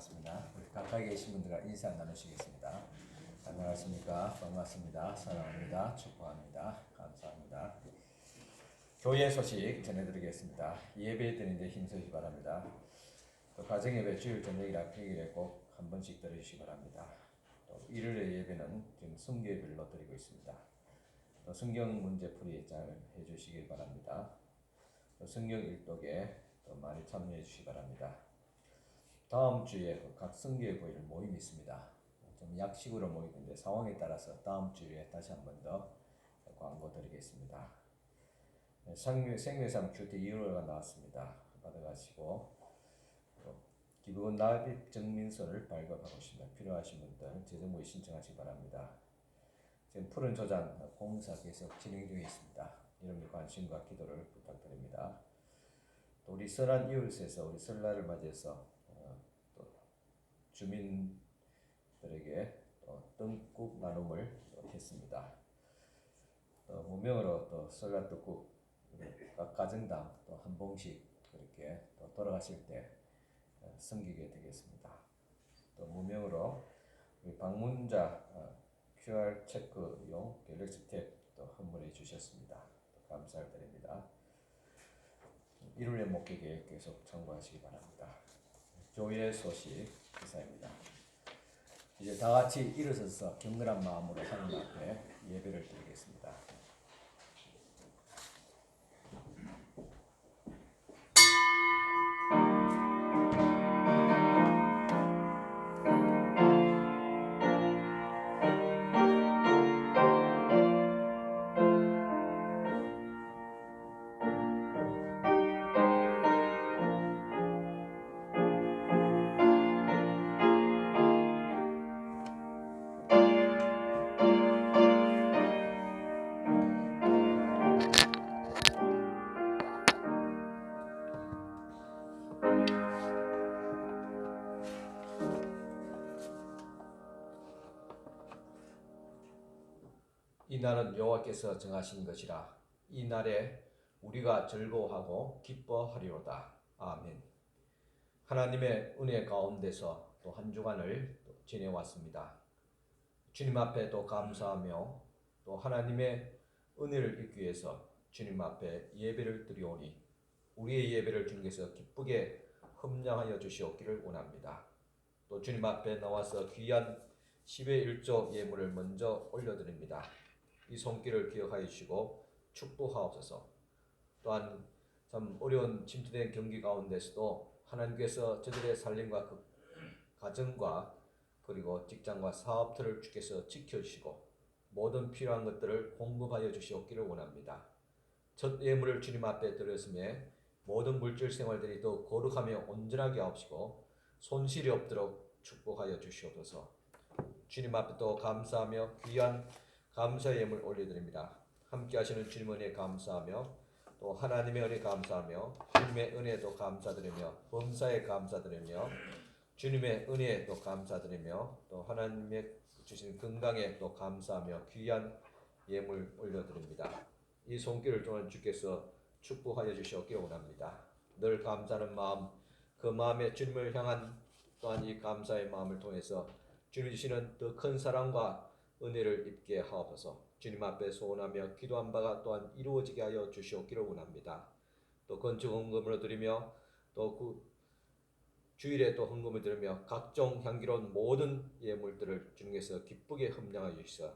반갑습니다. 우리 가까이 계신 분들과 인사 나누시겠습니다. 안녕하십니까? 반갑습니다. 사랑합니다. 축복합니다. 감사합니다. 교회 소식 전해드리겠습니다. 예배 드리는데 힘쓰시기 바랍니다. 또 가정예배 주일 저녁이라 평일에 꼭 한 번씩 들으시기 바랍니다. 또 일요일의 예배는 지금 성경별로 드리고 있습니다. 또 성경 문제풀이 잘 해주시길 바랍니다. 또 성경 일독에 또 많이 참여해 주시기 바랍니다. 다음 주에 각 성교회 교회를 모임이 있습니다. 좀 약식으로 모이는데 상황에 따라서 다음 주에 다시 한 번 더 광고 드리겠습니다. 생명상 큐티 2월가 나왔습니다. 받아가시고 기부금 납입 증민서를 발급하고 있습니다. 필요하신 분들 재정부에 신청하시기 바랍니다. 지금 푸른 조장 공사 계속 진행 중에 있습니다. 여러분의 관심과 기도를 부탁드립니다. 또 우리 설한 이웃에서 우리 설날을 맞이해서 또 주민들에게 또 떡국 나눔을 했습니다. 또 무명으로 또 설날 떡국 각 가정당 또 한 봉씩 그렇게 또 돌아가실 때 섬기게 되겠습니다. 또 무명으로 우리 방문자 QR 체크용 갤럭시 탭 또 선물해 주셨습니다. 감사를 드립니다. 일요일의 목회에 계속 참고하시기 바랍니다. 교회 소식 기사입니다. 이제 다 같이 일어서서 경건한 마음으로 하나님 앞에 예배를 드리겠습니다. 이 날은 여호와께서 정하신 것이라 이 날에 우리가 즐거워하고 기뻐하리로다. 아멘. 하나님의 은혜 가운데서 또 한 주간을 지내왔습니다. 주님 앞에 또 감사하며 또 하나님의 은혜를 입기 위해서 주님 앞에 예배를 드리오니 우리의 예배를 주님께서 기쁘게 흠량하여 주시옵기를 원합니다. 또 주님 앞에 나와서 귀한 10의 1조 예물을 먼저 올려드립니다. 이 손길을 기억하여 주시고 축복하옵소서. 또한 참 어려운 침투된 경기 가운데서도 하나님께서 저들의 살림과 그 가정과 그리고 직장과 사업들을 주께서 지켜주시고 모든 필요한 것들을 공급하여 주시옵기를 원합니다. 첫 예물을 주님 앞에 드렸음에 모든 물질 생활들이 더 거룩하며 온전하게 하옵시고 손실이 없도록 축복하여 주시옵소서. 주님 앞에 또 감사하며 귀한 감사 예물 올려드립니다. 함께 하시는 주님 은혜 감사하며 또 하나님의 은혜 감사하며 주님의 은혜도 감사드리며 범사에 감사드리며 주님의 은혜도 감사드리며 또 하나님의 주신 건강에 또 감사하며 귀한 예물 올려드립니다. 이 손길을 통한 주께서 축복하여 주시옵기 원합니다. 늘 감사하는 마음, 그 마음에 주님을 향한 또한 이 감사의 마음을 통해서 주님 주시는 더 큰 사랑과 은혜를 입게 하옵소서. 주님 앞에 소원하며 기도한 바가 또한 이루어지게 하여 주시옵기를 원합니다. 또 건축 헌금으로 드리며 또 그 주일에 또 헌금을 드리며 각종 향기로운 모든 예물들을 주님께서 기쁘게 흠량하여 주시사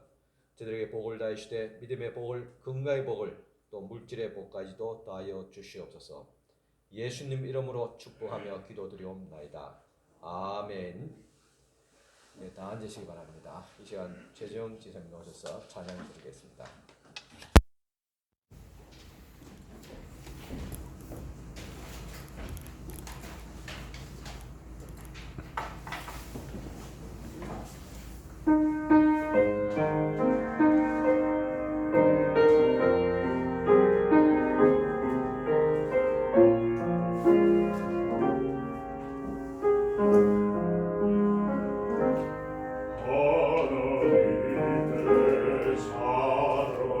저들에게 복을 다하시되 믿음의 복을 건강의 복을 또 물질의 복까지도 다하여 주시옵소서. 예수님 이름으로 축복하며 기도드리옵나이다. 아멘. 네, 다 앉으시기 바랍니다. 이 시간 최재훈 지사님 오셔서 찬양 드리겠습니다. 하나님의 사랑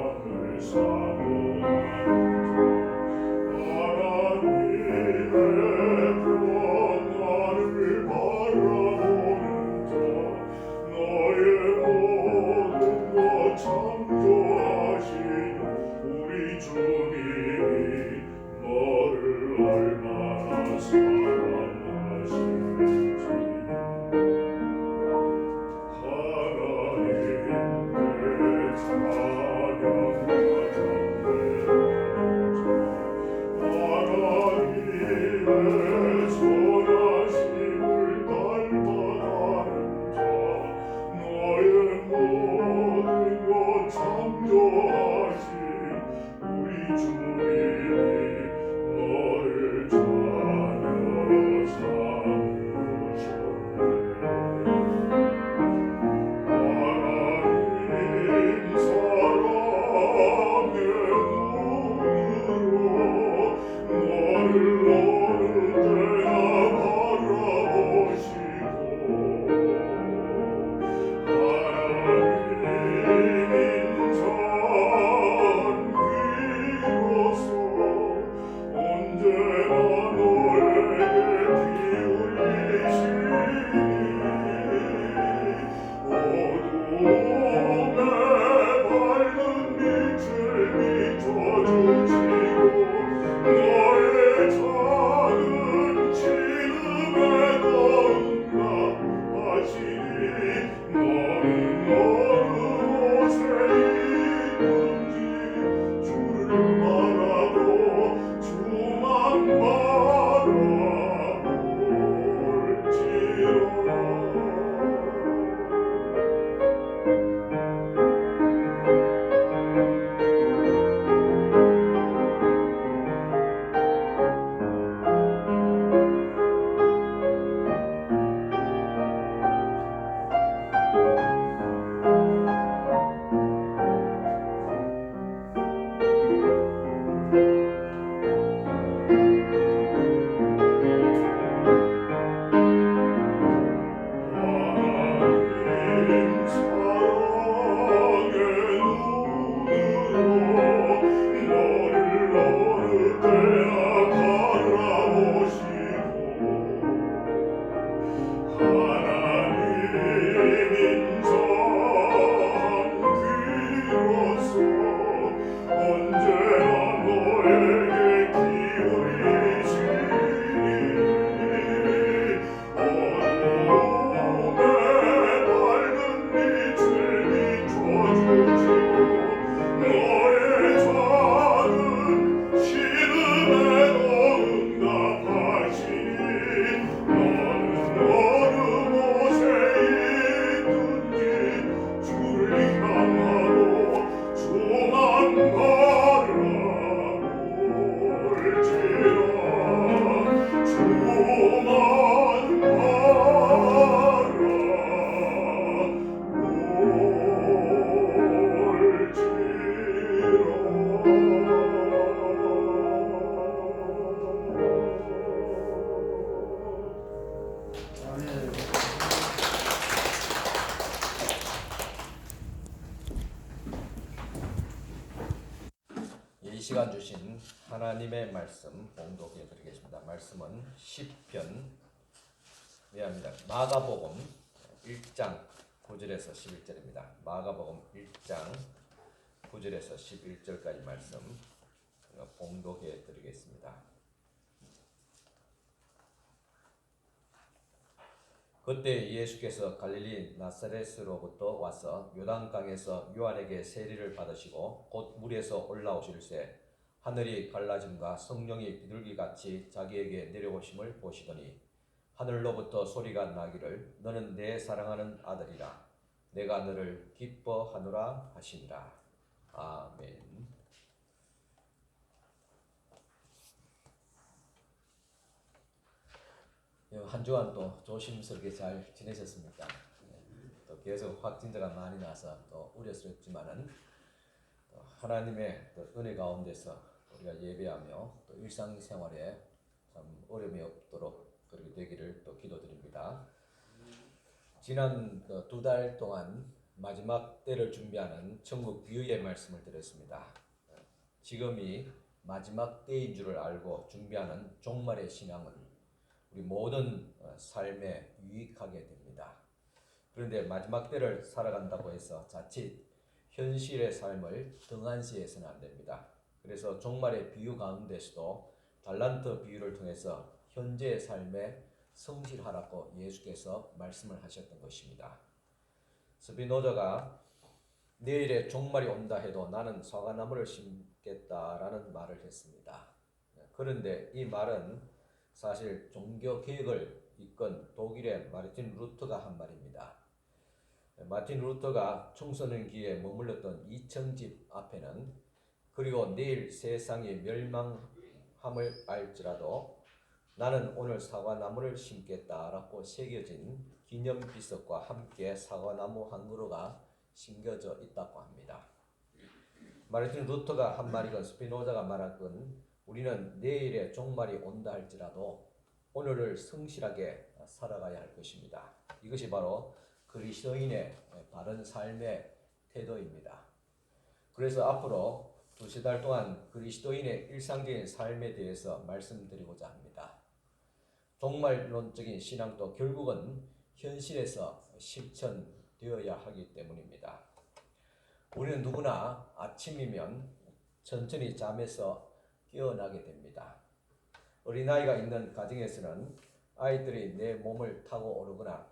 이 시간 주신 하나님의 말씀 봉독해 드리겠습니다. 말씀은 시편 마가복음 1장 9절에서 11절입니다. 마가복음 1장 9절에서 11절까지 말씀 봉독해 드리겠습니다. 그때 예수께서 갈릴리 나사렛으로부터 와서 요단강에서 요한에게 세례를 받으시고 곧 물에서 올라오실새 하늘이 갈라짐과 성령이 비둘기같이 자기에게 내려오심을 보시더니 하늘로부터 소리가 나기를 너는 내 사랑하는 아들이라 내가 너를 기뻐하노라 하시니라. 아멘. 한 주간 또 조심스럽게 잘 지내셨습니까? 또 계속 확진자가 많이 나서 또 우려스럽지만은 또 하나님의 또 은혜 가운데서 우리가 예배하며 또 일상생활에 참 어려움이 없도록 그렇게 되기를 또 기도드립니다. 지난 2달 동안 마지막 때를 준비하는 천국 비유의 말씀을 드렸습니다. 지금이 마지막 때인 줄을 알고 준비하는 종말의 신앙은 우리 모든 삶에 유익하게 됩니다. 그런데 마지막 때를 살아간다고 해서 자칫 현실의 삶을 등한시해서는 안 됩니다. 그래서 종말의 비유 가운데서도 달란트 비유를 통해서 현재의 삶에 성실하라고 예수께서 말씀을 하셨던 것입니다. 스피노자가 내일에 종말이 온다 해도 나는 사과나무를 심겠다라는 말을 했습니다. 그런데 이 말은 사실 종교 개혁을 이끈 독일의 마르틴 루터가 한 말입니다. 마틴 루터가 청소년기에 머물렀던 이청집 앞에는 그리고 내일 세상이 멸망함을 알지라도 나는 오늘 사과나무를 심겠다라고 새겨진 기념비석과 함께 사과나무 한 그루가 심겨져 있다고 합니다. 마르틴 루터가 한 말이건 스피노자가 말하건 우리는 내일의 종말이 온다 할지라도 오늘을 성실하게 살아가야 할 것입니다. 이것이 바로 그리스도인의 바른 삶의 태도입니다. 그래서 앞으로 두세 달 동안 그리스도인의 일상적인 삶에 대해서 말씀드리고자 합니다. 종말론적인 신앙도 결국은 현실에서 실천되어야 하기 때문입니다. 우리는 누구나 아침이면 천천히 잠에서 깨어나게 됩니다. 어린아이가 있는 가정에서는 아이들이 내 몸을 타고 오르거나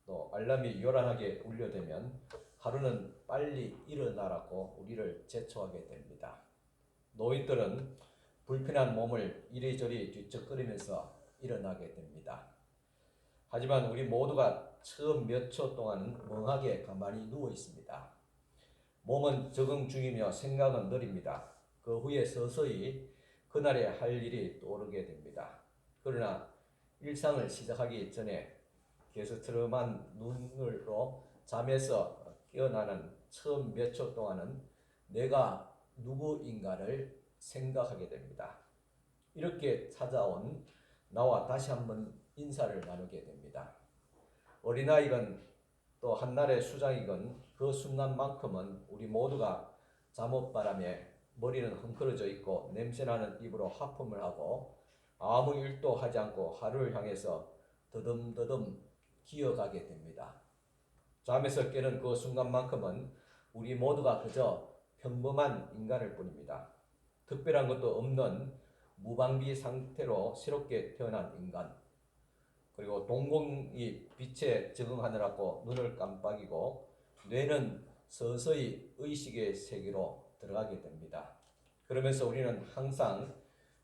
또 알람이 요란하게 울려대면 하루는 빨리 일어나라고 우리를 재촉하게 됩니다. 노인들은 불편한 몸을 이리저리 뒤척거리면서 일어나게 됩니다. 하지만 우리 모두가 처음 몇 초 동안은 멍하게 가만히 누워 있습니다. 몸은 적응 중이며 생각은 느립니다. 그 후에 서서히 그날에 할 일이 떠오르게 됩니다. 그러나 일상을 시작하기 전에 게스트름한 눈으로 잠에서 깨어나는 처음 몇 초 동안은 내가 누구인가를 생각하게 됩니다. 이렇게 찾아온 나와 다시 한번 인사를 나누게 됩니다. 어린아이건 또 한날의 수장이건 그 순간만큼은 우리 모두가 잠옷바람에 머리는 헝클어져 있고 냄새나는 입으로 하품을 하고 아무 일도 하지 않고 하루를 향해서 더듬더듬 기어가게 됩니다. 잠에서 깨는 그 순간만큼은 우리 모두가 그저 평범한 인간일 뿐입니다. 특별한 것도 없는 무방비 상태로 새롭게 태어난 인간, 그리고 동공이 빛에 적응하느라고 눈을 깜빡이고 뇌는 서서히 의식의 세계로 들어가게 됩니다. 그러면서 우리는 항상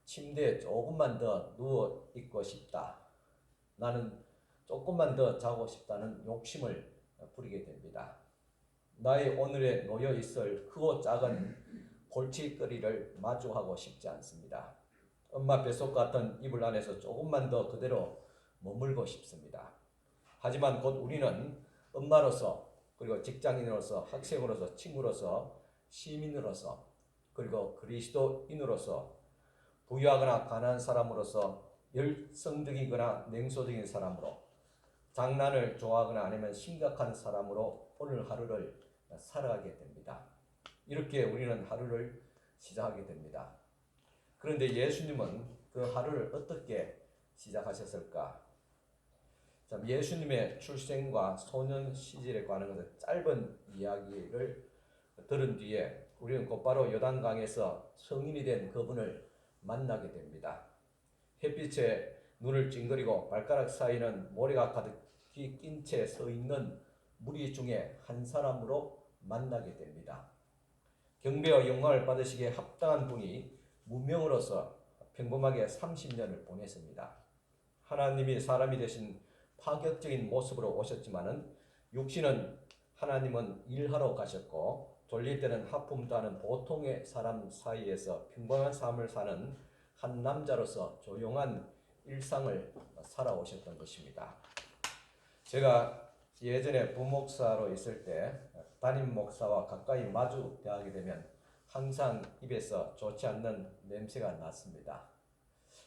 침대에 조금만 더 누워 있고 싶다, 나는 조금만 더 자고 싶다는 욕심을 부리게 됩니다. 나의 오늘에 놓여 있을 크고 작은 골칫거리를 마주하고 싶지 않습니다. 엄마 뱃속 같은 이불 안에서 조금만 더 그대로 머물고 싶습니다. 하지만 곧 우리는 엄마로서, 그리고 직장인으로서, 학생으로서, 친구로서, 시민으로서, 그리고 그리스도인으로서, 부유하거나 가난한 사람으로서, 열성적이거나 냉소적인 사람으로, 장난을 좋아하거나 아니면 심각한 사람으로 오늘 하루를 살아가게 됩니다. 이렇게 우리는 하루를 시작하게 됩니다. 그런데 예수님은 그 하루를 어떻게 시작하셨을까? 예수님의 출생과 소년 시절에 관한 짧은 이야기를 들은 뒤에 우리는 곧바로 요단강에서 성인이 된 그분을 만나게 됩니다. 햇빛에 눈을 찡그리고 발가락 사이는 모래가 가득히 낀 채 서 있는 무리 중에 한 사람으로 만나게 됩니다. 경배와 영광을 받으시기에 합당한 분이 무명으로서 평범하게 30년을 보냈습니다. 하나님이 사람이 되신 파격적인 모습으로 오셨지만은 육신은 하나님은 일하러 가셨고 졸릴 때는 하품도 하는 보통의 사람 사이에서 평범한 삶을 사는 한 남자로서 조용한 일상을 살아오셨던 것입니다. 제가 예전에 부목사로 있을 때 담임 목사와 가까이 마주 대하게 되면 항상 입에서 좋지 않는 냄새가 났습니다.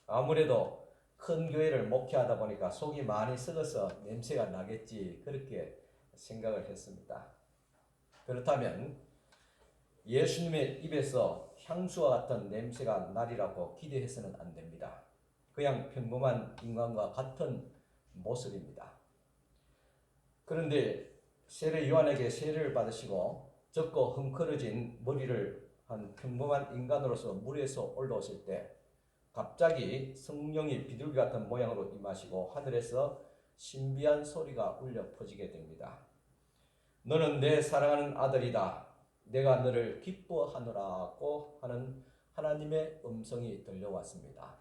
아무래도 큰 교회를 목회하다 보니까 속이 많이 썩어서 냄새가 나겠지, 그렇게 생각을 했습니다. 그렇다면 예수님의 입에서 향수와 같은 냄새가 나리라고 기대해서는 안 됩니다. 그냥 평범한 인간과 같은 모습입니다. 그런데 세례 요한에게 세례를 받으시고 적고 헝클어진 머리를 한 평범한 인간으로서 물에서 올라오실 때 갑자기 성령이 비둘기 같은 모양으로 임하시고 하늘에서 신비한 소리가 울려 퍼지게 됩니다. 너는 내 사랑하는 아들이다. 내가 너를 기뻐하노라고 하는 하나님의 음성이 들려왔습니다.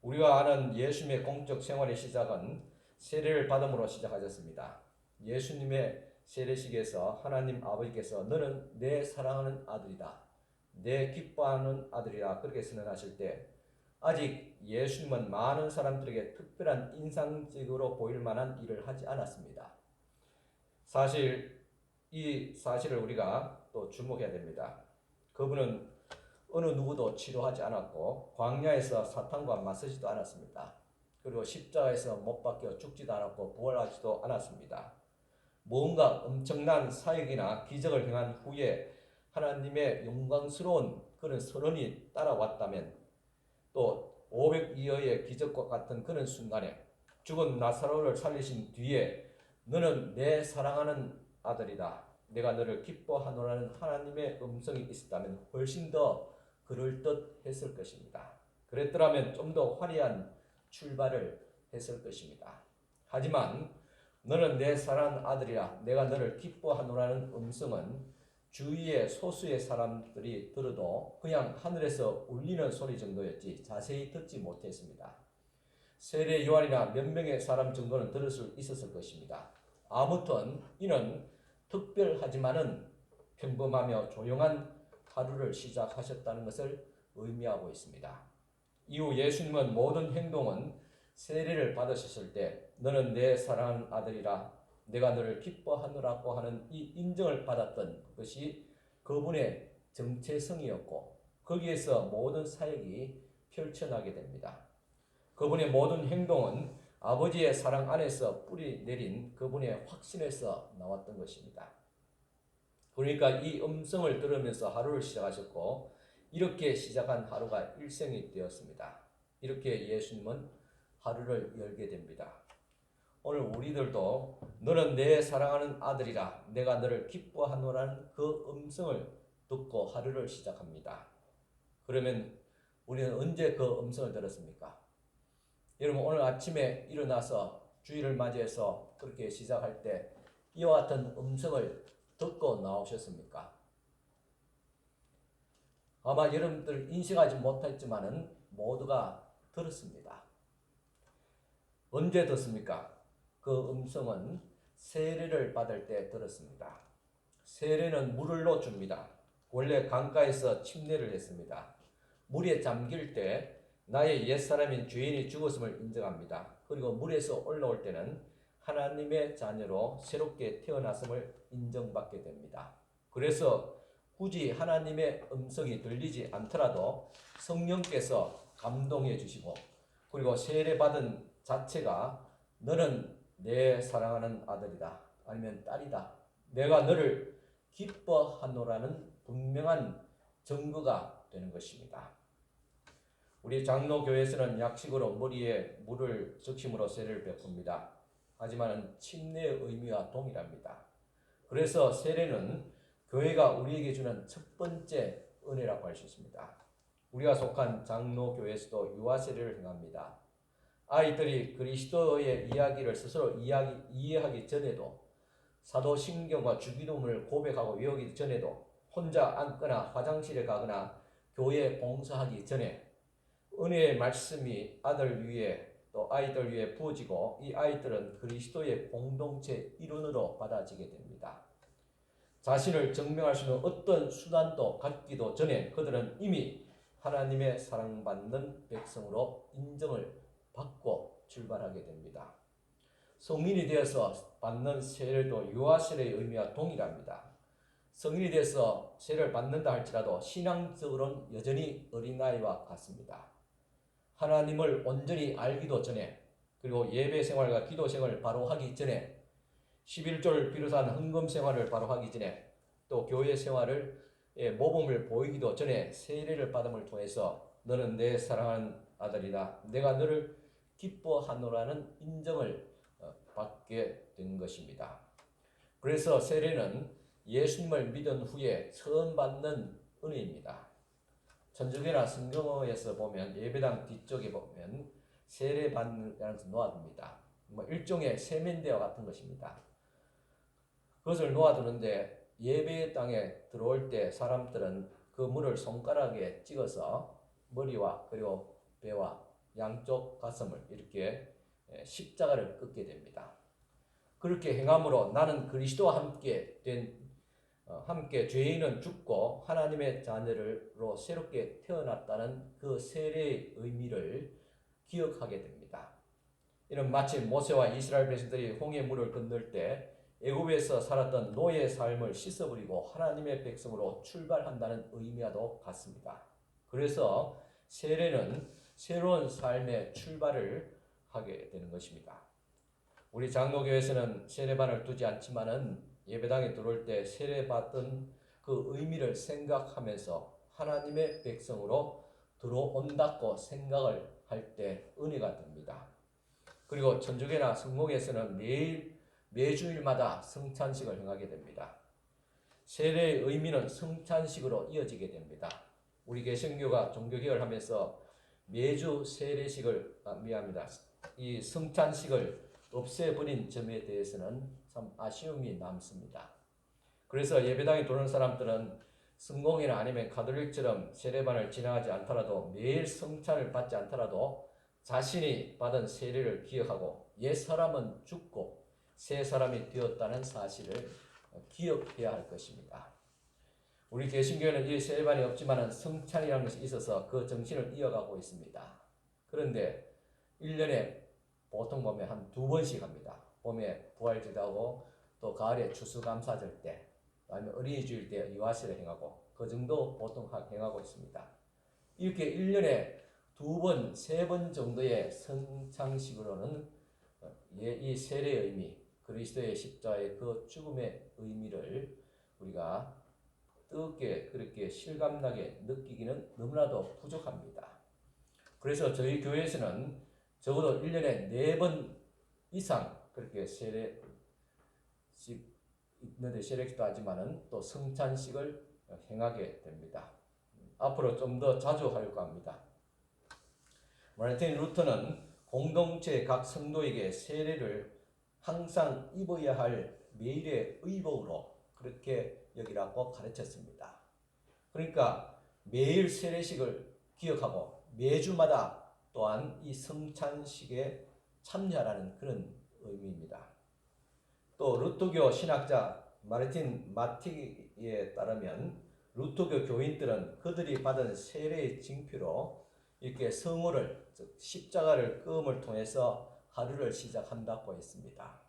우리가 아는 예수님의 공적 생활의 시작은 세례를 받음으로 시작하셨습니다. 예수님의 세례식에서 하나님 아버지께서 너는 내 사랑하는 아들이다. 내 기뻐하는 아들이라 그렇게 선언하실 때 아직 예수님은 많은 사람들에게 특별한 인상적으로 보일 만한 일을 하지 않았습니다. 사실 이 사실을 우리가 또 주목해야 됩니다. 그분은 어느 누구도 치료하지 않았고 광야에서 사탄과 맞서지도 않았습니다. 그리고 십자가에서 못 박혀 죽지도 않았고 부활하지도 않았습니다. 뭔가 엄청난 사역이나 기적을 행한 후에 하나님의 영광스러운 그런 선언이 따라왔다면 또 500여의 기적과 같은 그런 순간에 죽은 나사로를 살리신 뒤에 너는 내 사랑하는 아들이다. 내가 너를 기뻐하노라는 하나님의 음성이 있었다면 훨씬 더 그럴듯했을 것입니다. 그랬더라면 좀 더 화려한 출발을 했을 것입니다. 하지만 너는 내 사랑하는 아들이라 내가 너를 기뻐하노라는 음성은 주위의 소수의 사람들이 들어도 그냥 하늘에서 울리는 소리 정도였지 자세히 듣지 못했습니다. 세례 요한이나 몇 명의 사람 정도는 들을 수 있었을 것입니다. 아무튼 이는 특별하지만은 평범하며 조용한 하루를 시작하셨다는 것을 의미하고 있습니다. 이후 예수님은 모든 행동은 세례를 받으셨을 때 너는 내 사랑하는 아들이라 내가 너를 기뻐하노라고 하는 이 인정을 받았던 것이 그분의 정체성이었고 거기에서 모든 사역이 펼쳐나게 됩니다. 그분의 모든 행동은 아버지의 사랑 안에서 뿌리 내린 그분의 확신에서 나왔던 것입니다. 그러니까 이 음성을 들으면서 하루를 시작하셨고 이렇게 시작한 하루가 일생이 되었습니다. 이렇게 예수님은 하루를 열게 됩니다. 오늘 우리들도 너는 내 사랑하는 아들이라 내가 너를 기뻐하노라는 그 음성을 듣고 하루를 시작합니다. 그러면 우리는 언제 그 음성을 들었습니까? 여러분 오늘 아침에 일어나서 주일을 맞이해서 그렇게 시작할 때 이와 같은 음성을 듣고 나오셨습니까? 아마 여러분들 인식하지 못했지만은 모두가 들었습니다. 언제 듣습니까? 그 음성은 세례를 받을 때 들었습니다. 세례는 물을 넣어줍니다. 원래 강가에서 침례를 했습니다. 물에 잠길 때 나의 옛사람인 죄인이 죽었음을 인정합니다. 그리고 물에서 올라올 때는 하나님의 자녀로 새롭게 태어났음을 인정받게 됩니다. 그래서 굳이 하나님의 음성이 들리지 않더라도 성령께서 감동해 주시고 그리고 세례받은 자체가 너는 내 사랑하는 아들이다 아니면 딸이다 내가 너를 기뻐하노라는 분명한 증거가 되는 것입니다. 우리 장로교회에서는 약식으로 머리에 물을 적심으로 세례를 베풉니다. 하지만 침례의 의미와 동일합니다. 그래서 세례는 교회가 우리에게 주는 첫 번째 은혜라고 할 수 있습니다. 우리가 속한 장로교회에서도 유아세례를 행합니다. 아이들이 그리스도의 이야기를 스스로 이해하기 전에도 사도신경과 주기도문을 고백하고 외우기 전에도 혼자 앉거나 화장실에 가거나 교회 봉사하기 전에 은혜의 말씀이 아들 위에 또 아이들 위에 부어지고 이 아이들은 그리스도의 공동체 일원으로 받아지게 됩니다. 자신을 증명할 수 있는 어떤 수단도 갖기도 전에 그들은 이미 하나님의 사랑받는 백성으로 인정을 받고 출발하게 됩니다. 성인이 되어서 받는 세례도 유아세례의 의미와 동일합니다. 성인이 되어서 세례를 받는다 할지라도 신앙적으로는 여전히 어린아이와 같습니다. 하나님을 온전히 알기도 전에 그리고 예배 생활과 기도 생활을 바로 하기 전에 11조를 비롯한 헌금 생활을 바로 하기 전에 또 교회 생활을 모범을 보이기도 전에 세례를 받음을 통해서 너는 내 사랑하는 아들이다. 내가 너를 기뻐하노라는 인정을 받게 된 것입니다. 그래서 세례는 예수님을 믿은 후에 처음 받는 은혜입니다. 천주교나 성경에서 보면 예배당 뒤쪽에 보면 세례반이라는 것을 놓아둡니다. 일종의 세면대와 같은 것입니다. 그것을 놓아두는데 예배당에 들어올 때 사람들은 그 물을 손가락에 찍어서 머리와 그리고 배와 양쪽 가슴을 이렇게 십자가를 긋게 됩니다. 그렇게 행함으로 나는 그리스도와 함께 죄인은 죽고 하나님의 자녀로 새롭게 태어났다는 그 세례의 의미를 기억하게 됩니다. 이는 마치 모세와 이스라엘 백성들이 홍해물을 건널 때 애굽에서 살았던 노예의 삶을 씻어버리고 하나님의 백성으로 출발한다는 의미와도 같습니다. 그래서 세례는 새로운 삶의 출발을 하게 되는 것입니다. 우리 장로교에서는 세례반을 두지 않지만은 예배당에 들어올 때 세례받은 그 의미를 생각하면서 하나님의 백성으로 들어온다고 생각을 할 때 은혜가 됩니다. 그리고 천주교나 성공에서는 매주일마다 성찬식을 행하게 됩니다. 세례의 의미는 성찬식으로 이어지게 됩니다. 우리 개신교가 종교개혁을 하면서 매주 세례식을 이 성찬식을 없애버린 점에 대해서는 참 아쉬움이 남습니다. 그래서 예배당에 들어오는 사람들은 성공이나 아니면 가톨릭처럼 세례반을 지나가지 않더라도 매일 성찬을 받지 않더라도 자신이 받은 세례를 기억하고 옛 사람은 죽고 새 사람이 되었다는 사실을 기억해야 할 것입니다. 우리 개신교회는 이 세례반이 없지만 성찬이라는 것이 있어서 그 정신을 이어가고 있습니다. 그런데 1년에 보통 보면 한 2번씩 합니다. 봄에 부활절하고 또 가을에 추수감사절 때 아니면 어린이주일 때 유아세를 행하고 그 정도 보통 행하고 있습니다. 이렇게 1년에 2번, 3번 정도의 성찬식으로는 이 세례의 의미, 그리스도의 십자가의 그 죽음의 의미를 우리가 뜨겁게 그렇게 실감나게 느끼기는 너무나도 부족합니다. 그래서 저희 교회에서는 적어도 1년에 4번 이상 그렇게 세례식 있는데 세례식도 하지만은 또 성찬식을 행하게 됩니다. 앞으로 좀 더 자주 하려고 합니다. 마르틴 루터는 공동체 각 성도에게 세례를 항상 입어야 할 매일의 의복으로 그렇게 여기라고 가르쳤습니다. 그러니까 매일 세례식을 기억하고 매주마다 또한 이 성찬식에 참여하라는 그런 의미입니다. 또 루터교 신학자 마르틴 마티에 따르면 루터교 교인들은 그들이 받은 세례의 징표로 이렇게 성호를 즉 십자가를 끄음을 통해서 하루를 시작한다고 했습니다.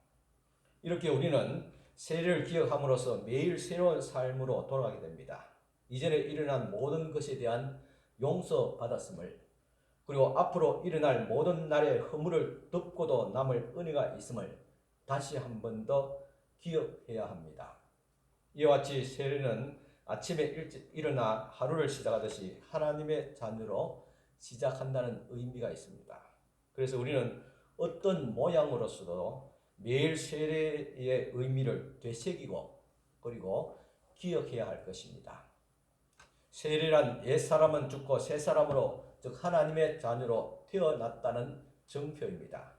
이렇게 우리는 세례를 기억함으로써 매일 새로운 삶으로 돌아가게 됩니다. 이전에 일어난 모든 것에 대한 용서받았음을 그리고 앞으로 일어날 모든 날의 허물을 덮고도 남을 은혜가 있음을 다시 한 번 더 기억해야 합니다. 이와 같이 세례는 아침에 일찍 일어나 하루를 시작하듯이 하나님의 자녀로 시작한다는 의미가 있습니다. 그래서 우리는 어떤 모양으로서도 매일 세례의 의미를 되새기고 그리고 기억해야 할 것입니다. 세례란 옛사람은 죽고 새사람으로 즉 하나님의 자녀로 태어났다는 정표입니다.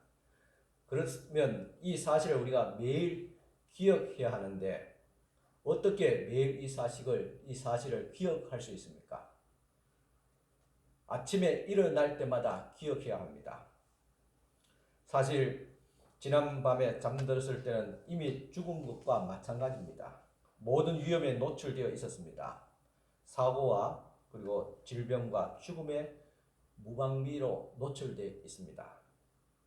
그렇으면 이 사실을 우리가 매일 기억해야 하는데 어떻게 매일 이 사실을 기억할 수 있습니까? 아침에 일어날 때마다 기억해야 합니다. 사실 지난밤에 잠들었을 때는 이미 죽은 것과 마찬가지입니다. 모든 위험에 노출되어 있었습니다. 사고와 그리고 질병과 죽음의 무방비로 노출되어 있습니다.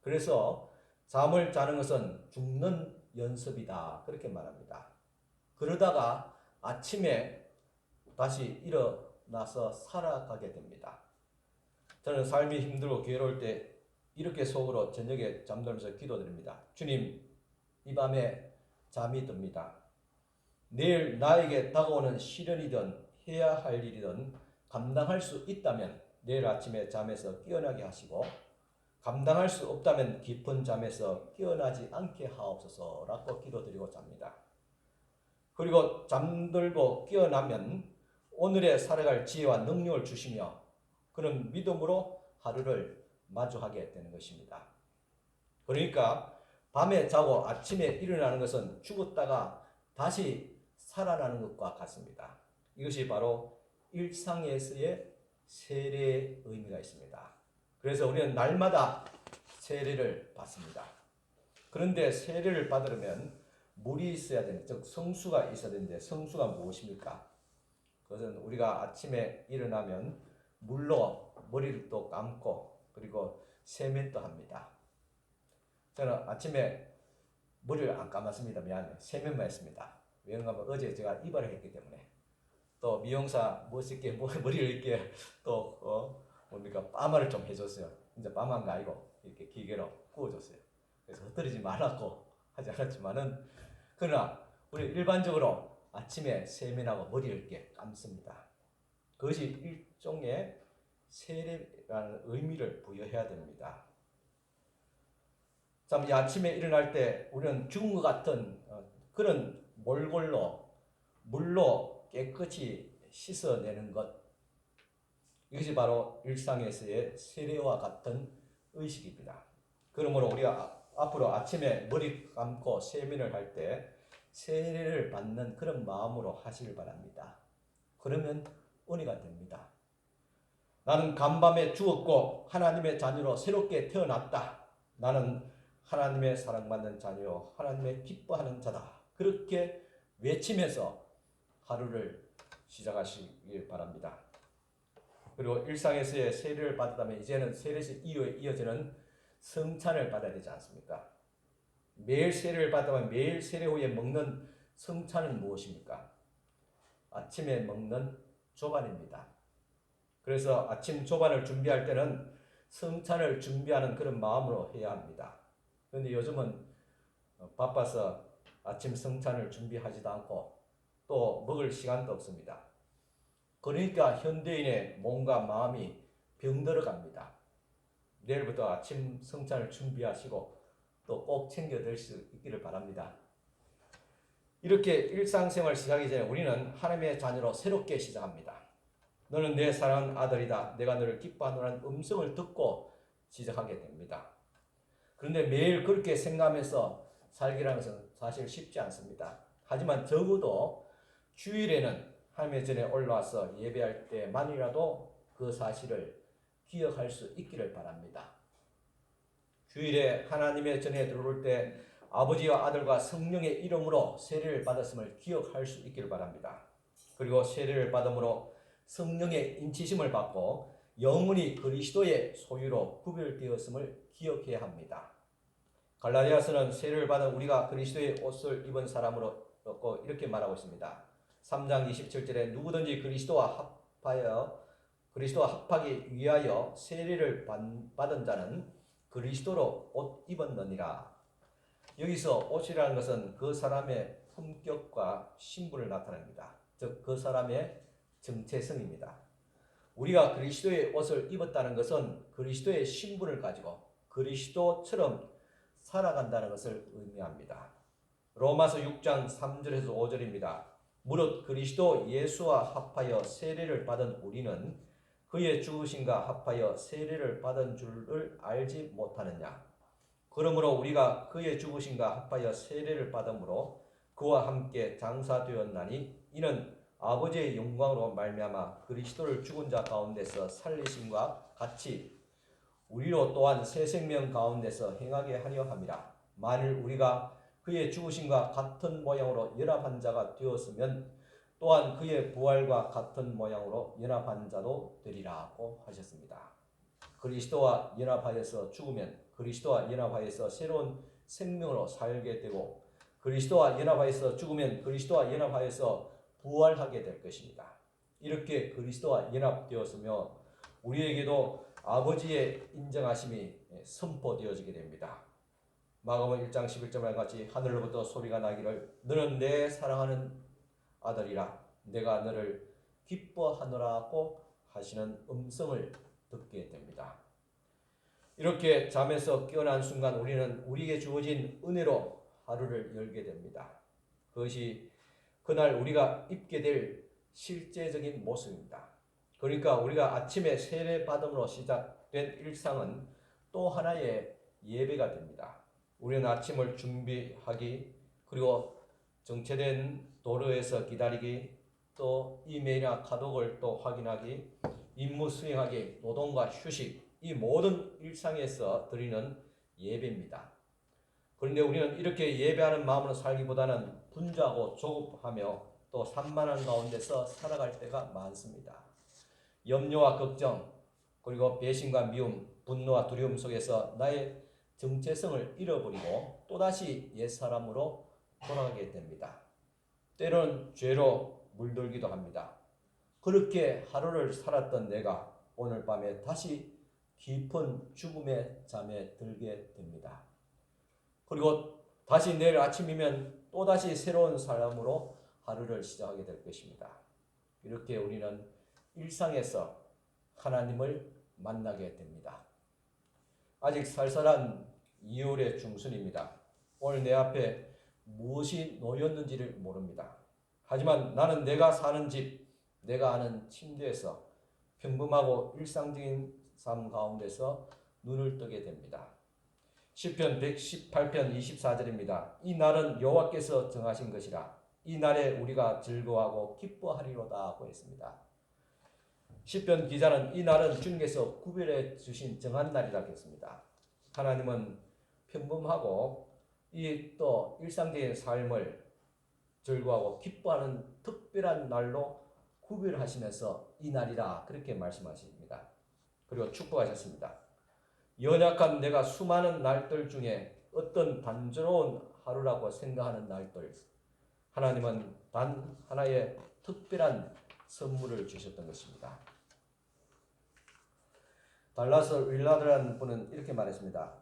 그래서 잠을 자는 것은 죽는 연습이다 그렇게 말합니다. 그러다가 아침에 다시 일어나서 살아가게 됩니다. 저는 삶이 힘들고 괴로울 때 이렇게 속으로 저녁에 잠들면서 기도드립니다. 주님, 이 밤에 잠이 듭니다. 내일 나에게 다가오는 시련이든 해야 할 일이든 감당할 수 있다면 내일 아침에 잠에서 깨어나게 하시고 감당할 수 없다면 깊은 잠에서 깨어나지 않게 하옵소서라고 기도드리고 잡니다. 그리고 잠들고 깨어나면 오늘에 살아갈 지혜와 능력을 주시며 그런 믿음으로 하루를 마주하게 되는 것입니다. 그러니까 밤에 자고 아침에 일어나는 것은 죽었다가 다시 살아나는 것과 같습니다. 이것이 바로 일상에서의 세례의 의미가 있습니다. 그래서 우리는 날마다 세례를 받습니다. 그런데 세례를 받으려면 물이 있어야 되는, 즉 성수가 있어야 되는데 성수가 무엇입니까? 그것은 우리가 아침에 일어나면 물로 머리를 또 감고 그리고 세면도 합니다. 저는 아침에 머리를 안 감았습니다. 미안해요. 세면만 했습니다. 왜냐하면 어제 제가 이발을 했기 때문에. 또 미용사 멋있게 머리를 이렇게 또 뭡니까 파마를 좀 해줬어요. 이제 파마가 아니고 이렇게 기계로 구워줬어요. 그래서 흩어지지 말라고 하지 않았지만은 그러나 우리 일반적으로 아침에 세면하고 머리를 이렇게 감습니다. 그것이 일종의 세례라는 의미를 부여해야 됩니다. 참, 이 아침에 일어날 때 우리는 죽은 것 같은 그런 몰골로 물로 깨끗이 씻어내는 것, 이것이 바로 일상에서의 세례와 같은 의식입니다. 그러므로 우리가 앞으로 아침에 머리 감고 세면을 할 때 세례를 받는 그런 마음으로 하시길 바랍니다. 그러면 은혜가 됩니다. 나는 간밤에 죽었고 하나님의 자녀로 새롭게 태어났다. 나는 하나님의 사랑받는 자녀요 하나님의 기뻐하는 자다. 그렇게 외치면서 하루를 시작하시길 바랍니다. 그리고 일상에서의 세례를 받았다면 이제는 세례에서 이어지는 성찬을 받아야 되지 않습니까? 매일 세례를 받다면 매일 세례 후에 먹는 성찬은 무엇입니까? 아침에 먹는 조반입니다. 그래서 아침 조반을 준비할 때는 성찬을 준비하는 그런 마음으로 해야 합니다. 그런데 요즘은 바빠서 아침 성찬을 준비하지도 않고 또 먹을 시간도 없습니다. 그러니까 현대인의 몸과 마음이 병들어 갑니다. 내일부터 아침 성찬을 준비하시고 또 꼭 챙겨 들 수 있기를 바랍니다. 이렇게 일상생활 시작하기 전에 우리는 하나님의 자녀로 새롭게 시작합니다. 너는 내 사랑하는 아들이다. 내가 너를 기뻐하노라는 음성을 듣고 시작하게 됩니다. 그런데 매일 그렇게 생각하면서 살기라는 것은 사실 쉽지 않습니다. 하지만 적어도 주일에는 하나님의 전에 올라와서 예배할 때만이라도 그 사실을 기억할 수 있기를 바랍니다. 주일에 하나님의 전에 들어올 때 아버지와 아들과 성령의 이름으로 세례를 받았음을 기억할 수 있기를 바랍니다. 그리고 세례를 받음으로 성령의 인치심을 받고 영원히 그리스도의 소유로 구별되었음을 기억해야 합니다. 갈라디아서는 세례를 받은 우리가 그리스도의 옷을 입은 사람으로 이렇게 말하고 있습니다. 3장 27절에 누구든지 그리스도와 합하기 위하여 세례를 받은 자는 그리스도로 옷 입었느니라. 여기서 옷이라는 것은 그 사람의 품격과 신분을 나타냅니다. 즉 그 사람의 정체성입니다. 우리가 그리스도의 옷을 입었다는 것은 그리스도의 신분을 가지고 그리스도처럼 살아간다는 것을 의미합니다. 로마서 6장 3절에서 5절입니다. 무릇 그리스도 예수와 합하여 세례를 받은 우리는 그의 죽으심과 합하여 세례를 받은 줄을 알지 못하느냐. 그러므로 우리가 그의 죽으심과 합하여 세례를 받음으로 그와 함께 장사되었나니 이는 아버지의 영광으로 말미암아 그리스도를 죽은 자 가운데서 살리심과 같이 우리로 또한 새 생명 가운데서 행하게 하려 함이라. 만일 우리가 그의 죽으심과 같은 모양으로 연합한 자가 되었으면 또한 그의 부활과 같은 모양으로 연합한 자도 되리라고 하셨습니다. 그리스도와 연합하여서 죽으면 그리스도와 연합하여서 새로운 생명으로 살게 되고 그리스도와 연합하여서 죽으면 그리스도와 연합하여서 부활하게 될 것입니다. 이렇게 그리스도와 연합되었으며 우리에게도 아버지의 인정하심이 선포되어지게 됩니다. 마가복음 1장 11절과 같이 하늘로부터 소리가 나기를 너는 내 사랑하는 아들이라 내가 너를 기뻐하노라고 하시는 음성을 듣게 됩니다. 이렇게 잠에서 깨어난 순간 우리는 우리에게 주어진 은혜로 하루를 열게 됩니다. 그것이 그날 우리가 입게 될 실제적인 모습입니다. 그러니까 우리가 아침에 세례받음으로 시작된 일상은 또 하나의 예배가 됩니다. 우리는 아침을 준비하기, 그리고 정체된 도로에서 기다리기, 또 이메일이나 카톡을 또 확인하기, 임무 수행하기, 노동과 휴식, 이 모든 일상에서 드리는 예배입니다. 그런데 우리는 이렇게 예배하는 마음으로 살기보다는 분주하고 조급하며 또 산만한 가운데서 살아갈 때가 많습니다. 염려와 걱정, 그리고 배신과 미움, 분노와 두려움 속에서 나의 정체성을 잃어버리고 또다시 옛사람으로 돌아가게 됩니다. 때로는 죄로 물들기도 합니다. 그렇게 하루를 살았던 내가 오늘 밤에 다시 깊은 죽음의 잠에 들게 됩니다. 그리고 다시 내일 아침이면 또다시 새로운 사람으로 하루를 시작하게 될 것입니다. 이렇게 우리는 일상에서 하나님을 만나게 됩니다. 아직 살살한 2월의 중순입니다. 오늘 내 앞에 무엇이 놓였는지를 모릅니다. 하지만 나는 내가 사는 집, 내가 아는 침대에서 평범하고 일상적인 삶 가운데서 눈을 뜨게 됩니다. 시편 118편 24절입니다. 이 날은 여호와께서 정하신 것이라 이 날에 우리가 즐거워하고 기뻐하리로다 하고 했습니다. 시편 기자는 이 날은 주님께서 구별해 주신 정한 날이라고 했습니다. 하나님은 평범하고 이 또 일상적인 삶을 즐거워하고 기뻐하는 특별한 날로 구별하시면서 이 날이라 그렇게 말씀하십니다. 그리고 축복하셨습니다. 연약한 내가 수많은 날들 중에 어떤 단조로운 하루라고 생각하는 날들, 하나님은 단 하나의 특별한 선물을 주셨던 것입니다. 달라스 윌라드라는 분은 이렇게 말했습니다.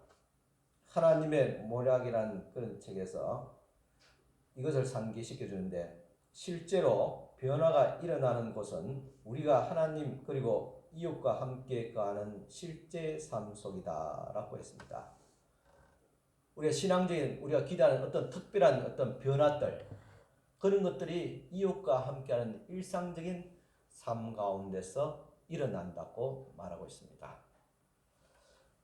하나님의 모략이라는 그런 책에서 이것을 상기시켜 주는데, 실제로 변화가 일어나는 곳은 우리가 하나님 그리고 이웃과 함께 거하는 실제 삶 속이다 라고 했습니다. 우리가 신앙적인, 우리가 기대하는 어떤 특별한 어떤 변화들, 그런 것들이 이웃과 함께하는 일상적인 삶 가운데서 일어난다고 말하고 있습니다.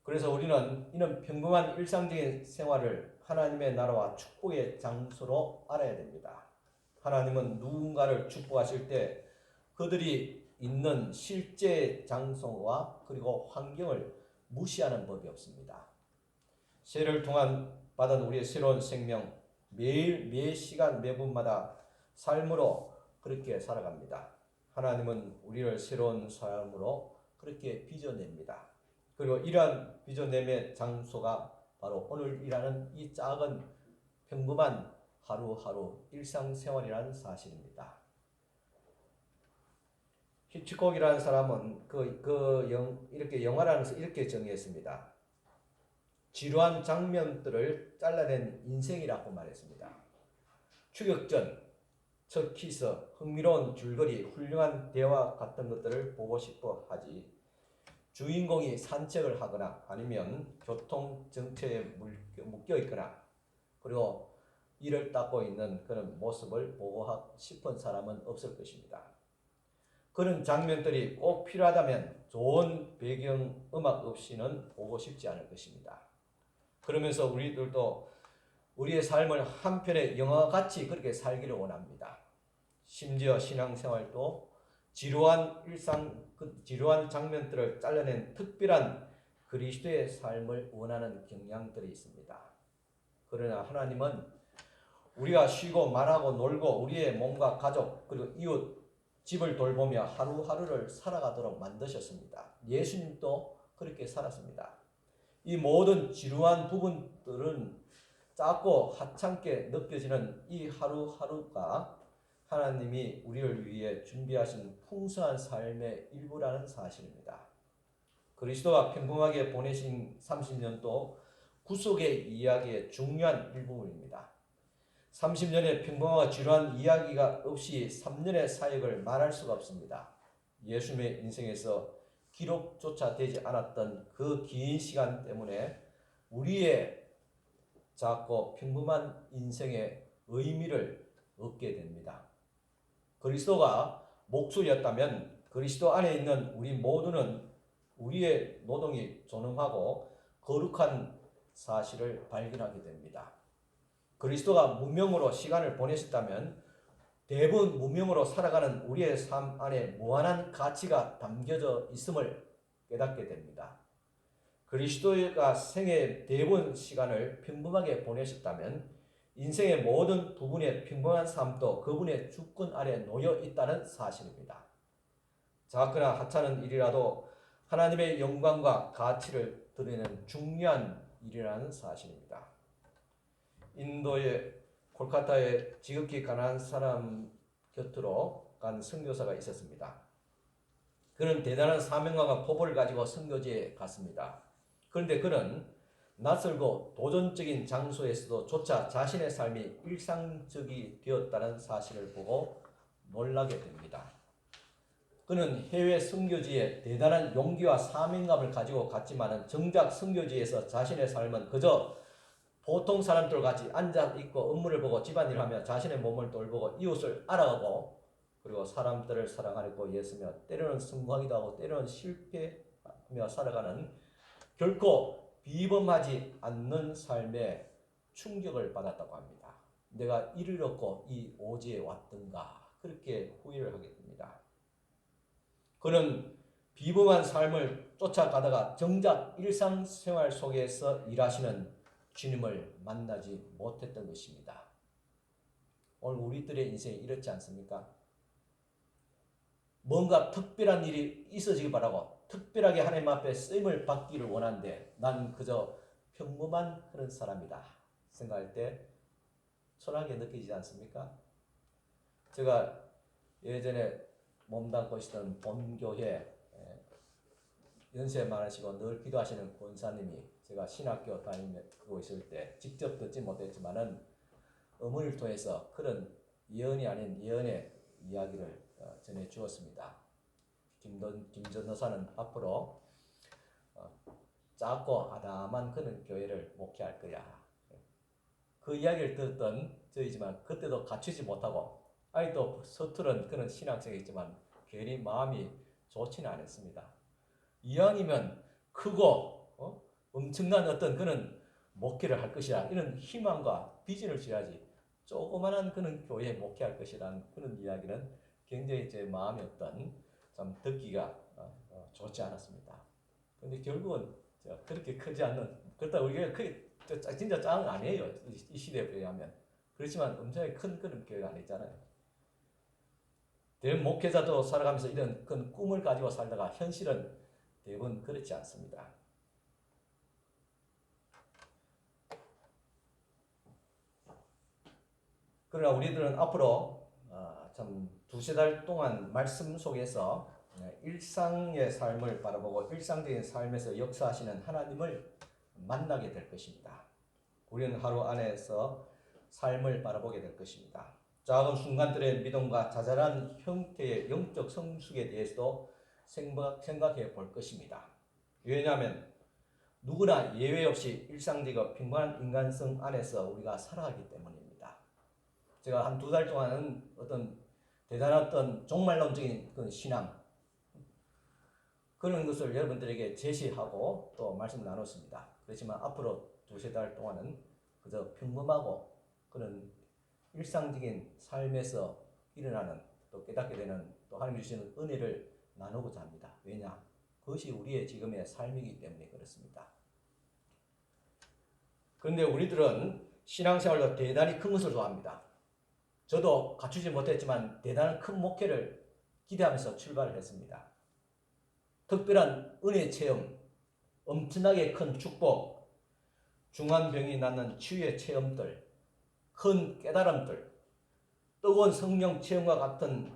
그래서 우리는 이런 평범한 일상적인 생활을 하나님의 나라와 축복의 장소로 알아야 됩니다. 하나님은 누군가를 축복하실 때 그들이 있는 실제 장소와 그리고 환경을 무시하는 법이 없습니다. 세례를 통한 받은 우리의 새로운 생명, 매일 매 시간 매 분마다 삶으로 그렇게 살아갑니다. 하나님은 우리를 새로운 사람으로 그렇게 빚어냅니다. 그리고 이러한 빚어냄의 장소가 바로 오늘이라는 이 작은 평범한 하루하루 일상생활이라는 사실입니다. 히치콕이라는 사람은 이렇게 영화라는 것을 이렇게 정의했습니다. 지루한 장면들을 잘라낸 인생이라고 말했습니다. 추격 전, 첫 키스, 흥미로운 줄거리, 훌륭한 대화 같은 것들을 보고 싶어 하지, 주인공이 산책을 하거나 아니면 교통 정체에 묶여 있거나 그리고 이를 닦고 있는 그런 모습을 보고 싶은 사람은 없을 것입니다. 그런 장면들이 꼭 필요하다면 좋은 배경 음악 없이는 보고 싶지 않을 것입니다. 그러면서 우리들도 우리의 삶을 한편의 영화같이 그렇게 살기를 원합니다. 심지어 신앙생활도 지루한 장면들을 잘라낸 특별한 그리스도의 삶을 원하는 경향들이 있습니다. 그러나 하나님은 우리가 쉬고 말하고 놀고 우리의 몸과 가족 그리고 이웃 집을 돌보며 하루하루를 살아가도록 만드셨습니다. 예수님도 그렇게 살았습니다. 이 모든 지루한 부분들은 작고 하찮게 느껴지는 이 하루하루가 하나님이 우리를 위해 준비하신 풍성한 삶의 일부라는 사실입니다. 그리스도가 평범하게 보내신 30년도 구속의 이야기의 중요한 일부분입니다. 30년의 평범하고 지루한 이야기가 없이 3년의 사역을 말할 수가 없습니다. 예수님의 인생에서 기록조차 되지 않았던 그 긴 시간 때문에 우리의 작고 평범한 인생의 의미를 얻게 됩니다. 그리스도가 목소리였다면 그리스도 안에 있는 우리 모두는 우리의 노동이 존엄하고 거룩한 사실을 발견하게 됩니다. 그리스도가 무명으로 시간을 보내셨다면 대부분 무명으로 살아가는 우리의 삶 안에 무한한 가치가 담겨져 있음을 깨닫게 됩니다. 그리스도가 생애 대부분 시간을 평범하게 보내셨다면 인생의 모든 부분의 평범한 삶도 그분의 주권 아래 놓여 있다는 사실입니다. 작거나 하찮은 일이라도 하나님의 영광과 가치를 드리는 중요한 일이라는 사실입니다. 인도의 콜카타에 지극히 가난한 사람 곁으로 간 선교사가 있었습니다. 그는 대단한 사명감과 포부를 가지고 선교지에 갔습니다. 그런데 그는 낯설고 도전적인 장소에서도 조차 자신의 삶이 일상적이 되었다는 사실을 보고 놀라게 됩니다. 그는 해외 선교지에 대단한 용기와 사명감을 가지고 갔지만 정작 선교지에서 자신의 삶은 그저 보통 사람들 같이 앉아있고 업무를 보고 집안일을 하며 자신의 몸을 돌보고 이웃을 알아가고 그리고 사람들을 사랑하려고 애쓰며 때로는 성공하기도 하고 때로는 실패하며 살아가는 결코 비범하지 않는 삶에 충격을 받았다고 합니다. 내가 이를 얻고 이 오지에 왔던가 그렇게 후회를 하게 됩니다. 그는 비범한 삶을 쫓아가다가 정작 일상생활 속에서 일하시는 주님을 만나지 못했던 것입니다. 오늘 우리들의 인생이 이렇지 않습니까? 뭔가 특별한 일이 있어지기 바라고 특별하게 하나님 앞에 쓰임을 받기를 원하는데 난 그저 평범한 그런 사람이다 생각할 때 초라하게 느끼지 않습니까? 제가 예전에 몸담고 있었던 본교회 연세 많으시고 늘 기도하시는 권사님이 제가 신학교 다니고 있을 때 직접 듣지 못했지만은 어머니를 통해서 그런 예언이 아닌 예언의 이야기를 전해 주었습니다. 김전 여사는 앞으로 작고 아담한 그런 교회를 목회할 거야. 그 이야기를 듣던 저이지만 그때도 갖추지 못하고 아직도 서투른 그런 신학생이 있지만 괜히 마음이 좋지는 않았습니다. 이왕이면 크고 엄청난 어떤 그런 목회를 할 것이라 이런 희망과 비전을 줘야지 조그만한 그런 교회에 목회할 것이라는 그런 이야기는 굉장히 제 마음이 어떤 참 듣기가 좋지 않았습니다. 그런데 결국은 그렇게 크지 않는 그렇다고 우리가 진짜 짱은 아니에요. 이 시대에 비하면. 그렇지만 엄청나게 큰 그런 교회가 아니잖아요. 대부분 목회자도 살아가면서 이런 큰 꿈을 가지고 살다가 현실은 대부분 그렇지 않습니다. 그러나 우리들은 앞으로 참 두세 달 동안 말씀 속에서 일상의 삶을 바라보고 일상적인 삶에서 역사하시는 하나님을 만나게 될 것입니다. 우리는 하루 안에서 삶을 바라보게 될 것입니다. 작은 순간들의 믿음과 자잘한 형태의 영적 성숙에 대해서도 생각해 볼 것입니다. 왜냐하면 누구나 예외 없이 일상적이고 평범한 인간성 안에서 우리가 살아가기 때문입니다. 제가 한 2달 동안은 어떤 대단한 어떤 종말론적인 그 신앙 그런 것을 여러분들에게 제시하고 또 말씀을 나눴습니다. 그렇지만 앞으로 2-3달 동안은 그저 평범하고 그런 일상적인 삶에서 일어나는 또 깨닫게 되는 또 하나님이 주시는 은혜를 나누고자 합니다. 왜냐? 그것이 우리의 지금의 삶이기 때문에 그렇습니다. 그런데 우리들은 신앙생활도 대단히 큰 것을 좋아합니다. 저도 갖추지 못했지만 대단한 큰 목회를 기대하면서 출발을 했습니다. 특별한 은혜 체험, 엄청나게 큰 축복, 중한 병이 낫는 치유의 체험들, 큰 깨달음들, 뜨거운 성령 체험과 같은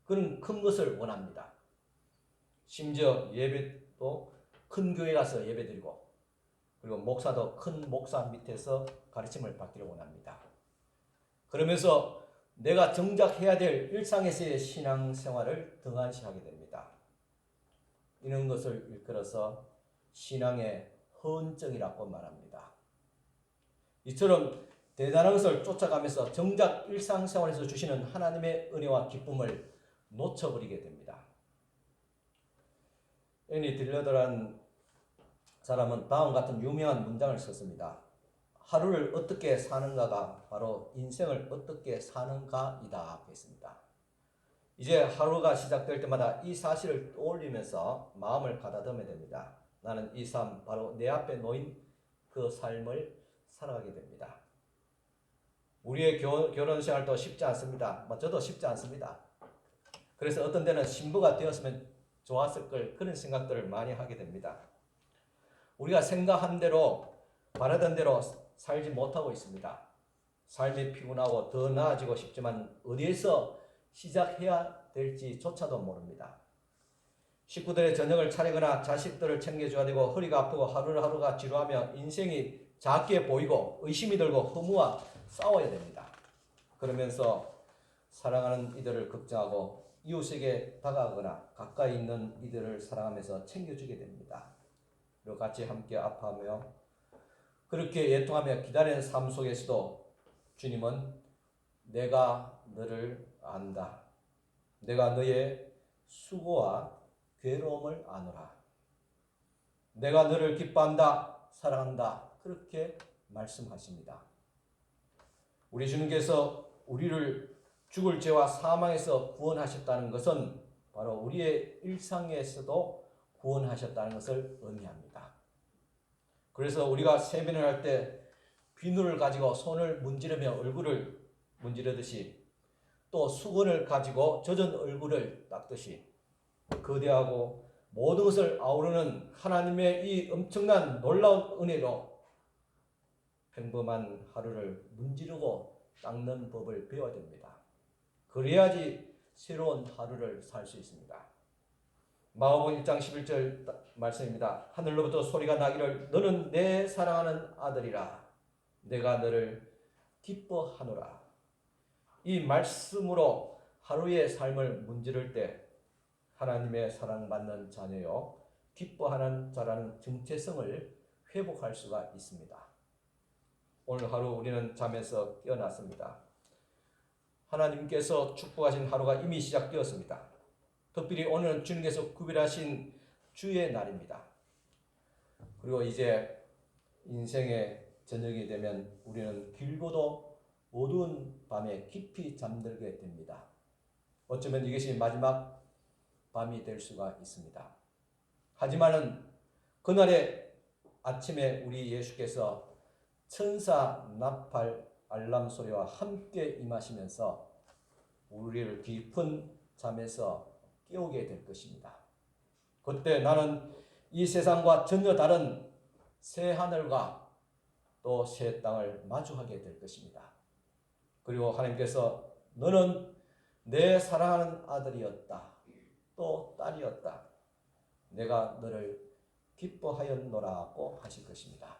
그런 큰 것을 원합니다. 심지어 예배도 큰 교회 가서 예배드리고 그리고 목사도 큰 목사 밑에서 가르침을 받기를 원합니다. 그러면서 내가 정작 해야 될 일상에서의 신앙생활을 등한시하게 됩니다. 이런 것을 일컬어서 신앙의 헌정이라고 말합니다. 이처럼 대단한 것을 쫓아가면서 정작 일상생활에서 주시는 하나님의 은혜와 기쁨을 놓쳐버리게 됩니다. 애니 딜러더라는 사람은 다음 같은 유명한 문장을 썼습니다. 하루를 어떻게 사는가가 바로 인생을 어떻게 사는가이다 했습니다. 이제 하루가 시작될 때마다 이 사실을 떠올리면서 마음을 가다듬어야 됩니다. 나는 이 삶, 바로 내 앞에 놓인 그 삶을 살아가게 됩니다. 우리의 결혼 생활도 쉽지 않습니다. 저도 쉽지 않습니다. 그래서 어떤 때는 신부가 되었으면 좋았을 걸 그런 생각들을 많이 하게 됩니다. 우리가 생각한 대로 바라던 대로 살지 못하고 있습니다. 삶이 피곤하고 더 나아지고 싶지만 어디에서 시작해야 될지조차도 모릅니다. 식구들의 저녁을 차리거나 자식들을 챙겨줘야 되고 허리가 아프고 하루하루가 지루하며 인생이 작게 보이고 의심이 들고 허무와 싸워야 됩니다. 그러면서 사랑하는 이들을 걱정하고 이웃에게 다가가거나 가까이 있는 이들을 사랑하면서 챙겨주게 됩니다. 그리고 같이 함께 아파하며 그렇게 애통하며 기다리는 삶 속에서도 주님은 내가 너를 안다. 내가 너의 수고와 괴로움을 아노라. 내가 너를 기뻐한다, 사랑한다. 그렇게 말씀하십니다. 우리 주님께서 우리를 죽을 죄와 사망에서 구원하셨다는 것은 바로 우리의 일상에서도 구원하셨다는 것을 의미합니다. 그래서 우리가 세변을 할 때 비누를 가지고 손을 문지르며 얼굴을 문지르듯이 또 수건을 가지고 젖은 얼굴을 닦듯이 거대하고 모든 것을 아우르는 하나님의 이 엄청난 놀라운 은혜로 평범한 하루를 문지르고 닦는 법을 배워야 됩니다. 그래야지 새로운 하루를 살 수 있습니다. 마가복음 1장 11절 말씀입니다. 하늘로부터 소리가 나기를 너는 내 사랑하는 아들이라 내가 너를 기뻐하노라. 이 말씀으로 하루의 삶을 문지를 때 하나님의 사랑받는 자녀요 기뻐하는 자라는 정체성을 회복할 수가 있습니다. 오늘 하루 우리는 잠에서 깨어났습니다. 하나님께서 축복하신 하루가 이미 시작되었습니다. 특별히 오늘은 주님께서 구별하신 주의 날입니다. 그리고 이제 인생의 저녁이 되면 우리는 길고도 어두운 밤에 깊이 잠들게 됩니다. 어쩌면 이것이 마지막 밤이 될 수가 있습니다. 하지만은 그날의 아침에 우리 예수께서 천사 나팔 알람 소리와 함께 임하시면서 우리를 깊은 잠에서 깨우게 될 것입니다. 그때 나는 이 세상과 전혀 다른 새 하늘과 또 새 땅을 마주하게 될 것입니다. 그리고 하나님께서 너는 내 사랑하는 아들이었다. 또 딸이었다. 내가 너를 기뻐하였노라고 하실 것입니다.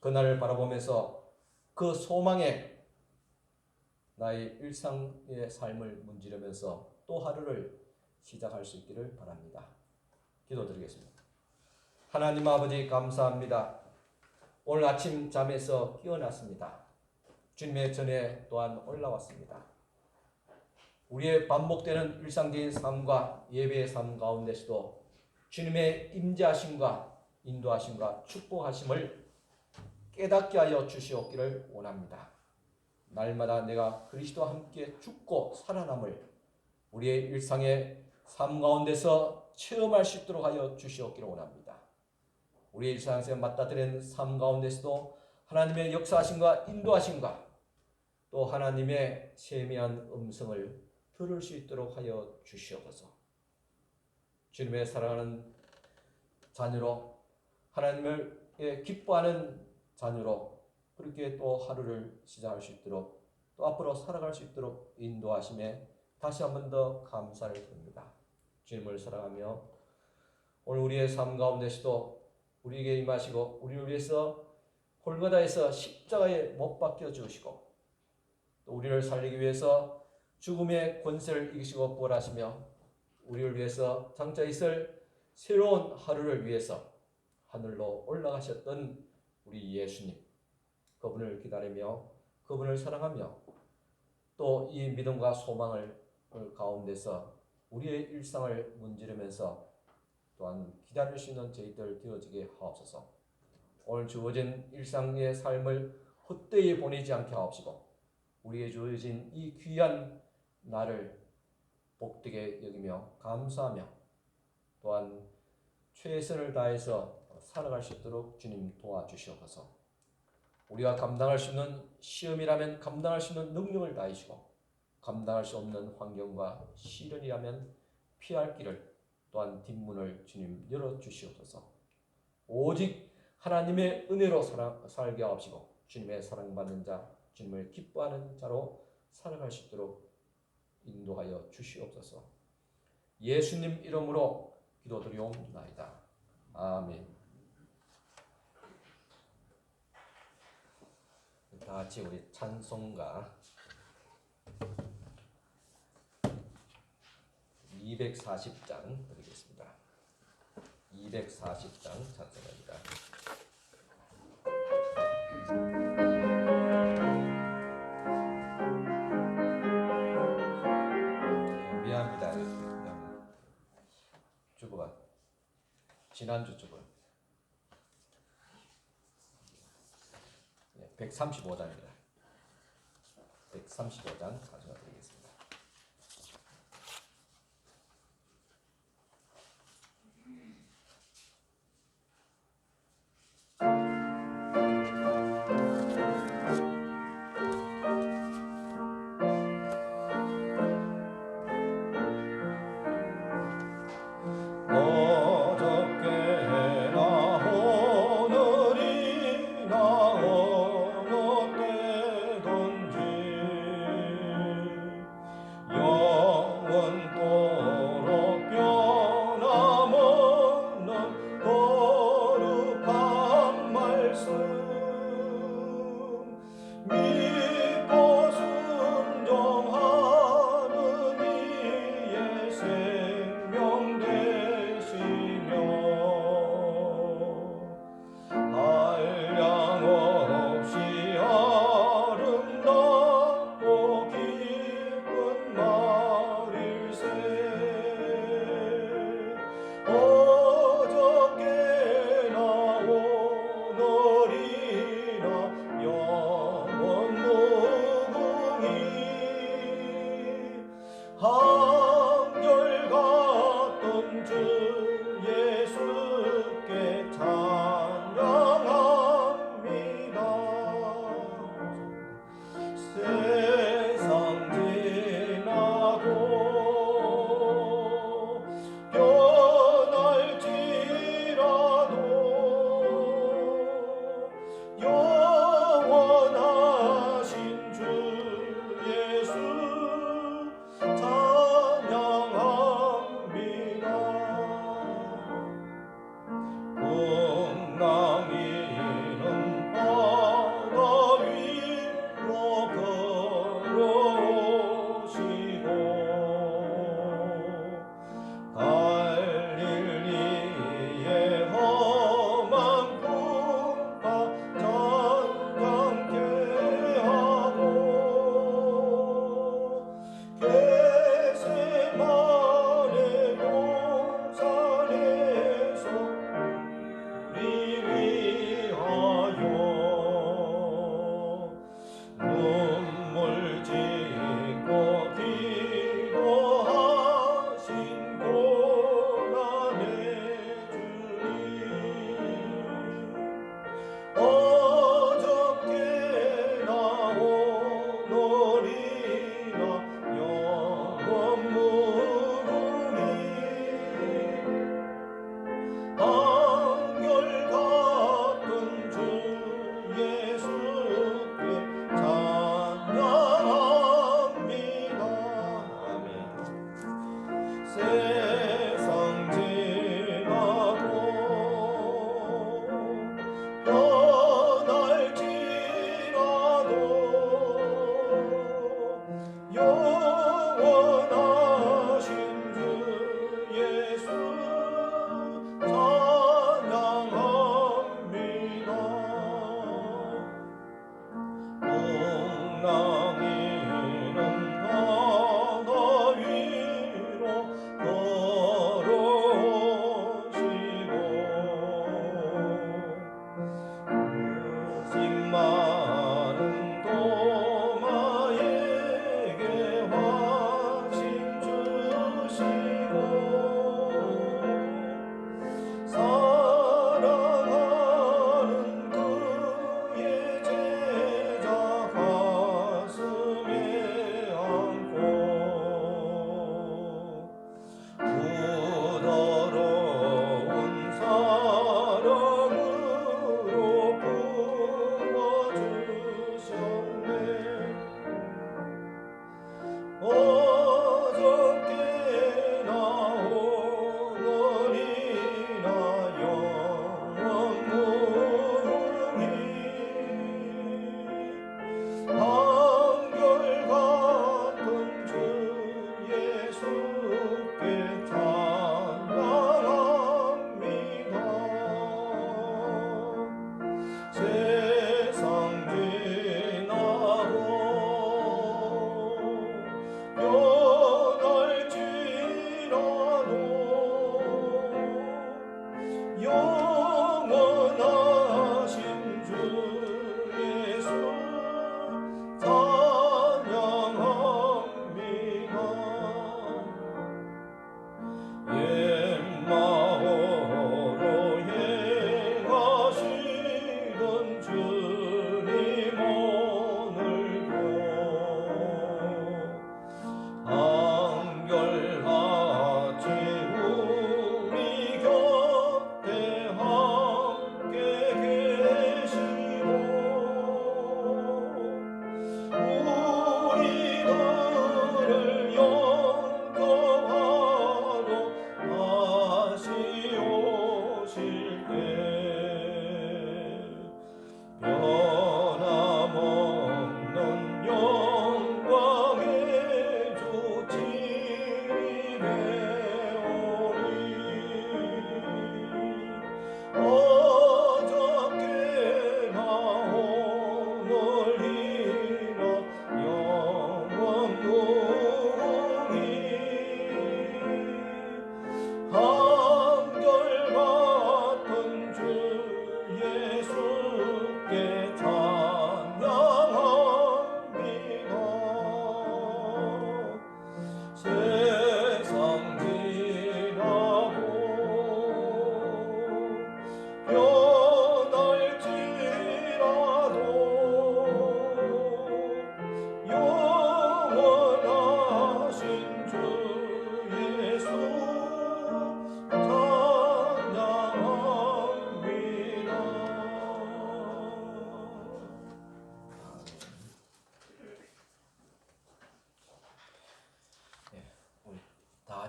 그날을 바라보면서 그 소망에 나의 일상의 삶을 문지르면서 또 하루를 시작할 수 있기를 바랍니다. 기도드리겠습니다. 하나님 아버지 감사합니다. 오늘 아침 잠에서 깨어났습니다. 주님의 전에 또한 올라왔습니다. 우리의 반복되는 일상적인 삶과 예배의 삶 가운데서도 주님의 임재하심과 인도하심과 축복하심을 깨닫게 하여 주시옵기를 원합니다. 날마다 내가 그리스도와 함께 죽고 살아남을 우리의 일상의 삶 가운데서 체험할 수 있도록 하여 주시옵기를 원합니다. 우리의 일상에서 맞닥뜨리는 삶 가운데서도 하나님의 역사하심과 인도하심과 또 하나님의 세미한 음성을 들을 수 있도록 하여 주시옵소서. 주님의 사랑하는 자녀로 하나님을 기뻐하는 자녀로 그렇게 또 하루를 시작할 수 있도록 또 앞으로 살아갈 수 있도록 인도하심에 다시 한 번 더 감사를 드립니다. 주님을 사랑하며 오늘 우리의 삶 가운데서도 우리에게 임하시고 우리를 위해서 골고다에서 십자가에 못 박혀 주시고 또 우리를 살리기 위해서 죽음의 권세를 이기시고 부활하시며 우리를 위해서 장차 있을 새로운 하루를 위해서 하늘로 올라가셨던 우리 예수님, 그분을 기다리며 그분을 사랑하며 또 이 믿음과 소망을 가운데서 우리의 일상을 문지르면서 또한 기다릴 수 있는 저희들 되어지게 하옵소서. 오늘 주어진 일상의 삶을 헛되이 보내지 않게 하옵시고 우리의 주어진 이 귀한 날을 복되게 여기며 감사하며 또한 최선을 다해서 살아갈 수 있도록 주님 도와주시옵소서. 우리가 감당할 수 있는 시험이라면 감당할 수 있는 능력을 다하시고 감당할 수 없는 환경과 시련이라면 피할 길을 또한 뒷문을 주님 열어주시옵소서. 오직 하나님의 은혜로 살게 하옵시고 주님의 사랑받는 자, 주님을 기뻐하는 자로 살아갈 수 있도록 인도하여 주시옵소서. 예수님 이름으로 기도드리옵나이다. 아멘. 다 같이 우리 찬송가 240장 드리겠습니다. 240장 찬송입니다. 미안합니다. 주보가 지난주 주보 135장입니다. 135장 가져가 드리겠습니다.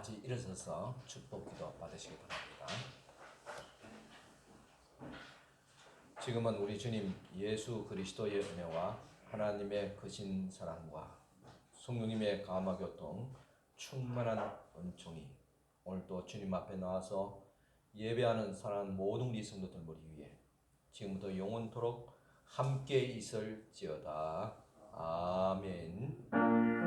같이 일어서서 축복기도 받으시기 바랍니다. 지금은 우리 주님 예수 그리스도의 은혜와 하나님의 크신 사랑과 성령님의 감화 교통 충만한 은총이 오늘도 주님 앞에 나와서 예배하는 사랑하는 모든 우리 성도들 머리 위에 지금부터 영원토록 함께 있을지어다. 아멘.